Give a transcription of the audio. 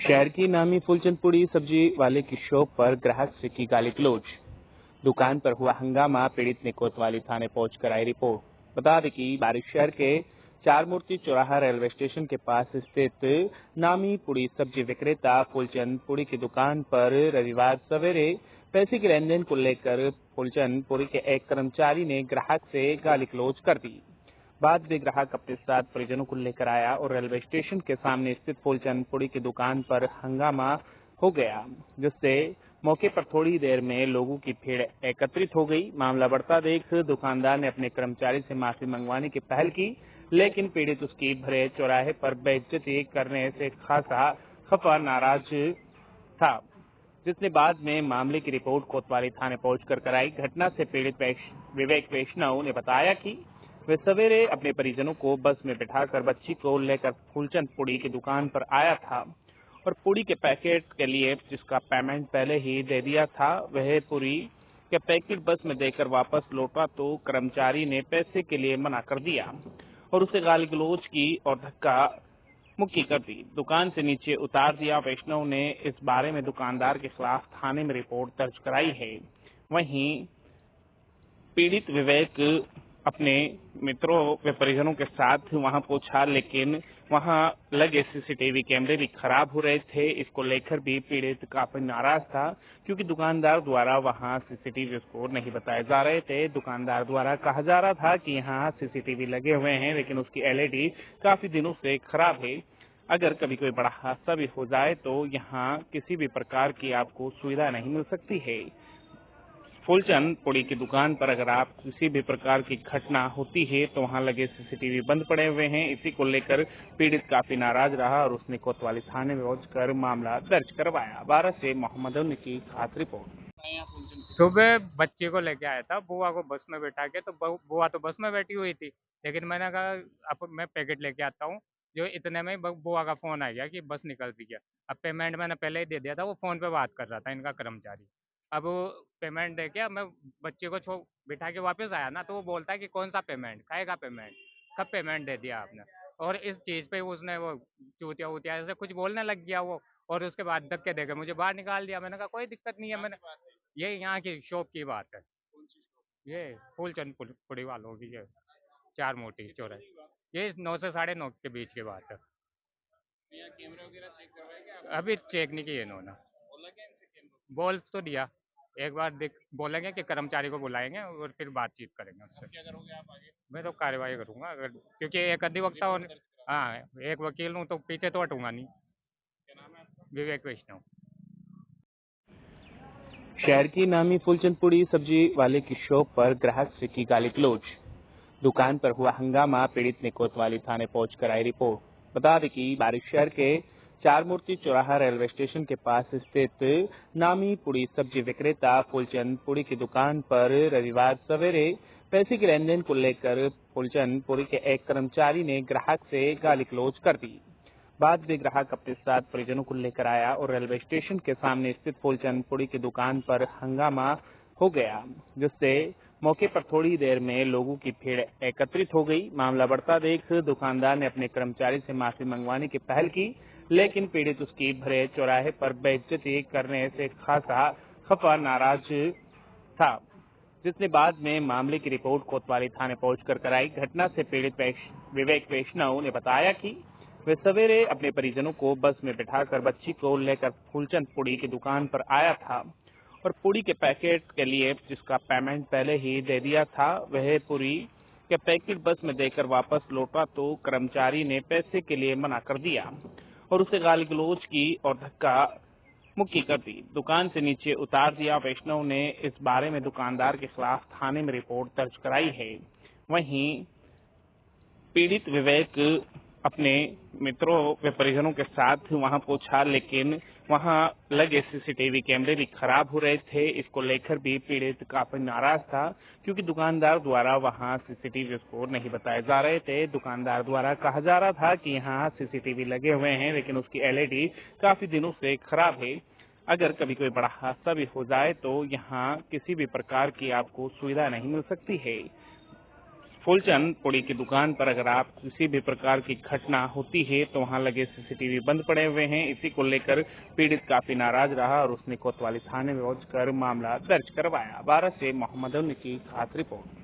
शहर की नामी फूलचंदपुरी सब्जी वाले की शॉप पर ग्राहक से की गाली गलौज। दुकान पर हुआ हंगामा, पीड़ित ने कोतवाली थाने पहुंच कराई रिपोर्ट। बता दें कि बारिश शहर के चार मूर्ति चौराहा रेलवे स्टेशन के पास स्थित नामी पुड़ी सब्जी विक्रेता फूलचंद पुड़ी की दुकान पर रविवार सवेरे पैसे के लेन देन को लेकर फूलचंद पुड़ी के एक कर्मचारी ने ग्राहक से गाली गलौज कर दी। बाद में ग्राहक अपने साथ परिजनों को लेकर आया और रेलवे स्टेशन के सामने स्थित फूलचंद पुड़ी की दुकान पर हंगामा हो गया, जिससे मौके पर थोड़ी देर में लोगों की भीड़ एकत्रित हो गई। मामला बढ़ता देख दुकानदार ने अपने कर्मचारी से माफी मंगवाने की पहल की, लेकिन पीड़ित उसकी भरे चौराहे पर बेइज्जती करने से खासा खफा नाराज था, जिसने बाद में मामले की रिपोर्ट कोतवाली थाने पहुंचकर कराई। घटना से पीड़ित विवेक वैष्णव ने बताया कि वे सवेरे अपने परिजनों को बस में बिठाकर बच्ची को लेकर फूलचंद पुड़ी की दुकान पर आया था और पुड़ी के पैकेट के लिए जिसका पेमेंट पहले ही दे दिया था, वह पुड़ी के पैकेट बस में देकर वापस लौटा तो कर्मचारी ने पैसे के लिए मना कर दिया और उसे गाली गलौज की और धक्का मुक्की कर दी, दुकान से नीचे उतार दिया। वैष्णव ने इस बारे में दुकानदार के खिलाफ थाने में रिपोर्ट दर्ज कराई है। वहीं पीड़ित विवेक अपने मित्रों व परिजनों के साथ वहां पहुंचा, लेकिन वहां लगे सीसीटीवी कैमरे भी खराब हो रहे थे। इसको लेकर भी पीड़ित काफी नाराज था, क्योंकि दुकानदार द्वारा वहां सीसीटीवी उसको नहीं बताए जा रहे थे। दुकानदार द्वारा कहा जा रहा था कि यहाँ सीसीटीवी लगे हुए हैं, लेकिन उसकी एलईडी काफी दिनों से खराब है। अगर कभी कोई बड़ा हादसा भी हो जाए तो यहाँ किसी भी प्रकार की आपको सुविधा नहीं मिल सकती है। फूलचंद पुड़ी की दुकान पर अगर आप किसी भी प्रकार की घटना होती है तो वहां लगे सीसीटीवी बंद पड़े हुए हैं। इसी को लेकर पीड़ित काफी नाराज रहा और उसने कोतवाली थाने में पहुंचकर मामला दर्ज करवाया। 12 से मोहम्मद उन की खास रिपोर्ट। सुबह बच्चे को लेके आया था, बुआ को बस में बैठा के, तो बुआ तो बस में बैठी हुई थी, लेकिन मैंने कहा अब मैं पैकेट लेके आता हूँ। जो इतने में बुआ का फोन आ गया कि बस निकल रही है। अब पेमेंट मैंने पहले ही दे दिया था, वो फोन पे बात कर रहा था इनका कर्मचारी। अब वो पेमेंट दे के अब मैं बच्चे को बिठा के वापस आया ना, तो वो बोलता है कि कौन सा पेमेंट, खाएगा पेमेंट, कब पेमेंट दे दिया आपने। और इस चीज पे उसने वो चूतिया उतिया ऐसे कुछ बोलने लग गया वो। और उसके बाद धक्के देके मुझे बाहर निकाल दिया। मैंने कहा कोई दिक्कत नहीं है। मैंने ये यहाँ की शॉप की बात है। ये फूलचंद पुड़ी वालों की है, चार मोटी चौराहे। ये 9 से 9:30 के बीच की बात है। अभी चेक नहीं किए इन्होंने। बोल तो दिया, एक बार देख बोलेंगे कि कर्मचारी को बुलाएंगे और फिर बातचीत करेंगे उससे। मैं तो कार्रवाई करूंगा, अगर क्योंकि एक अधिवक्ता और हाँ एक वकील हूँ तो पीछे तो हटूंगा नहीं। विवेक वैष्णव। शहर की नामी फूलचंदपुरी सब्जी वाले की शॉप पर ग्राहक से की गाली गलौज। दुकान पर हुआ हंगामा, पीड़ित ने कोतवाली थाने पहुंच कराई रिपोर्ट। बता दें कि बारिश शहर के चार मूर्ति चौराहा रेलवे स्टेशन के पास स्थित नामी पुड़ी सब्जी विक्रेता फूलचंद पुड़ी की दुकान पर रविवार सवेरे पैसे के लेन देन को लेकर फूलचंद पुड़ी के एक कर्मचारी ने ग्राहक से गाली गलौज कर दी। बाद में ग्राहक अपने साथ परिजनों को लेकर आया और रेलवे स्टेशन के सामने स्थित फूलचंद पुड़ी की दुकान पर हंगामा हो गया, जिससे मौके पर थोड़ी देर में लोगों की भीड़ एकत्रित हो गई। मामला बढ़ता देख दुकानदार ने अपने कर्मचारी से माफी मंगवाने की पहल की, लेकिन पीड़ित उसकी भरे चौराहे पर बेइज्जती करने से खासा खफा नाराज था, जिसने बाद में मामले की रिपोर्ट कोतवाली थाने पहुंचकर कराई। घटना से पीड़ित विवेक वैष्णव ने बताया कि वे सवेरे अपने परिजनों को बस में बिठाकर बच्ची को लेकर फूलचंद पुड़ी की दुकान पर आया था और पुड़ी के पैकेट के लिए जिसका पेमेंट पहले ही दे दिया था, वह पुड़ी के पैकेट बस में देकर वापस लौटा तो कर्मचारी ने पैसे के लिए मना कर दिया और उसे गाली गलौज की और धक्का मुक्की कर दी, दुकान से नीचे उतार दिया। वैष्णव ने इस बारे में दुकानदार के खिलाफ थाने में रिपोर्ट दर्ज कराई है। वहीं पीड़ित विवेक अपने मित्रों व परिजनों के साथ वहां पहुंचा, लेकिन वहां लगे सीसीटीवी कैमरे भी खराब हो रहे थे। इसको लेकर भी पीड़ित काफी नाराज था, क्योंकि दुकानदार द्वारा वहां सीसीटीवी उसको नहीं बताए जा रहे थे। दुकानदार द्वारा कहा जा रहा था कि यहाँ सीसीटीवी लगे हुए हैं, लेकिन उसकी एलईडी काफी दिनों से खराब है। अगर कभी कोई बड़ा हादसा भी हो जाए तो यहाँ किसी भी प्रकार की आपको सुविधा नहीं मिल सकती है। फूलचंद पुड़ी की दुकान पर अगर आप किसी भी प्रकार की घटना होती है तो वहां लगे सीसीटीवी बंद पड़े हुए हैं। इसी को लेकर पीड़ित काफी नाराज रहा और उसने कोतवाली थाने में पहुंचकर मामला दर्ज करवाया। 12 से मोहम्मद उन्नी की खास रिपोर्ट।